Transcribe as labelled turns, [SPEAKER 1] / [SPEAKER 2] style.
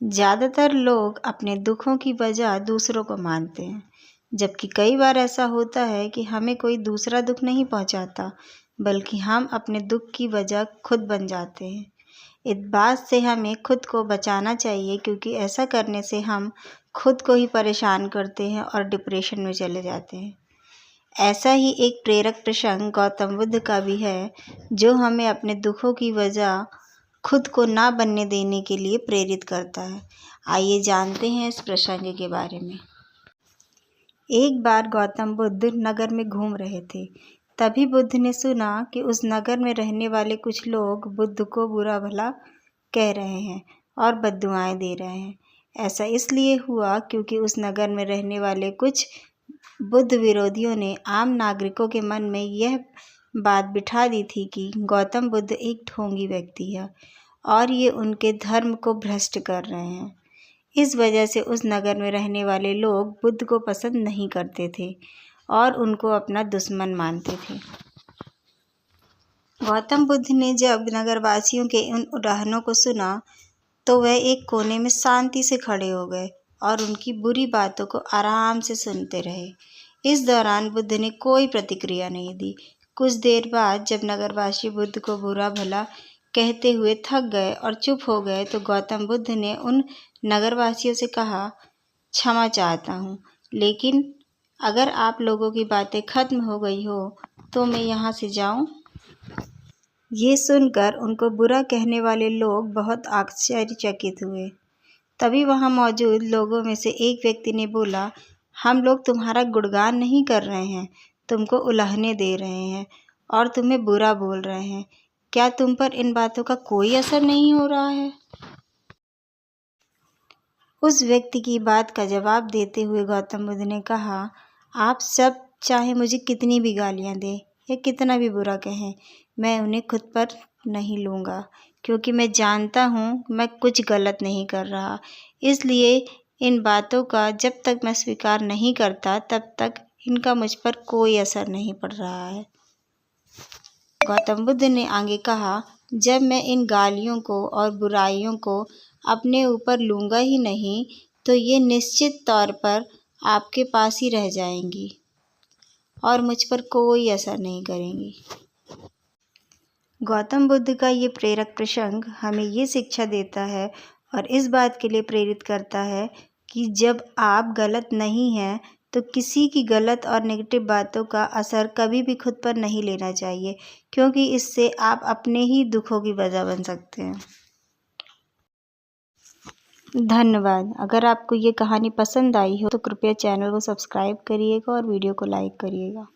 [SPEAKER 1] ज़्यादातर लोग अपने दुखों की वजह दूसरों को मानते हैं, जबकि कई बार ऐसा होता है कि हमें कोई दूसरा दुख नहीं पहुंचाता, बल्कि हम अपने दुख की वजह खुद बन जाते हैं। इस बात से हमें खुद को बचाना चाहिए, क्योंकि ऐसा करने से हम खुद को ही परेशान करते हैं और डिप्रेशन में चले जाते हैं। ऐसा ही एक प्रेरक प्रसंग गौतम बुद्ध का भी है, जो हमें अपने दुखों की वजह खुद को ना बनने देने के लिए प्रेरित करता है। आइए जानते हैं इस प्रसंग के बारे में। एक बार गौतम बुद्ध नगर में घूम रहे थे। तभी बुद्ध ने सुना कि उस नगर में रहने वाले कुछ लोग बुद्ध को बुरा भला कह रहे हैं और बद्दुआएं दे रहे हैं। ऐसा इसलिए हुआ क्योंकि उस नगर में रहने वाले कुछ बुद्ध विरोधियों ने आम नागरिकों के मन में यह बात बिठा दी थी कि गौतम बुद्ध एक ढोंगी व्यक्ति है और ये उनके धर्म को भ्रष्ट कर रहे हैं। इस वजह से उस नगर में रहने वाले लोग बुद्ध को पसंद नहीं करते थे और उनको अपना दुश्मन मानते थे। गौतम बुद्ध ने जब नगरवासियों के उन उल्लाहों को सुना तो वह एक कोने में शांति से खड़े हो गए और उनकी बुरी बातों को आराम से सुनते रहे। इस दौरान बुद्ध ने कोई प्रतिक्रिया नहीं दी। कुछ देर बाद जब नगरवासी बुद्ध को बुरा भला कहते हुए थक गए और चुप हो गए तो गौतम बुद्ध ने उन नगरवासियों से कहा, क्षमा चाहता हूँ, लेकिन अगर आप लोगों की बातें खत्म हो गई हो तो मैं यहाँ से जाऊँ? ये सुनकर उनको बुरा कहने वाले लोग बहुत आश्चर्यचकित हुए। तभी वहाँ मौजूद लोगों में से एक व्यक्ति ने बोला, हम लोग तुम्हारा गुणगान नहीं कर रहे हैं, तुमको उलाहने दे रहे हैं और तुम्हें बुरा बोल रहे हैं। क्या तुम पर इन बातों का कोई असर नहीं हो रहा है? उस व्यक्ति की बात का जवाब देते हुए गौतम बुद्ध ने कहा, आप सब चाहे मुझे कितनी भी गालियाँ दें या कितना भी बुरा कहें, मैं उन्हें खुद पर नहीं लूँगा, क्योंकि मैं जानता हूँ मैं कुछ गलत नहीं कर रहा। इसलिए इन बातों का जब तक मैं स्वीकार नहीं करता तब तक इनका मुझ पर कोई असर नहीं पड़ रहा है। गौतम बुद्ध ने आगे कहा, जब मैं इन गालियों को और बुराइयों को अपने ऊपर लूँगा ही नहीं तो ये निश्चित तौर पर आपके पास ही रह जाएंगी और मुझ पर कोई असर नहीं करेंगी। गौतम बुद्ध का ये प्रेरक प्रसंग हमें ये शिक्षा देता है और इस बात के लिए प्रेरित करता है कि जब आप गलत नहीं हैं तो किसी की गलत और नेगेटिव बातों का असर कभी भी खुद पर नहीं लेना चाहिए, क्योंकि इससे आप अपने ही दुखों की वजह बन सकते हैं। धन्यवाद। अगर आपको ये कहानी पसंद आई हो तो कृपया चैनल को सब्सक्राइब करिएगा और वीडियो को लाइक करिएगा।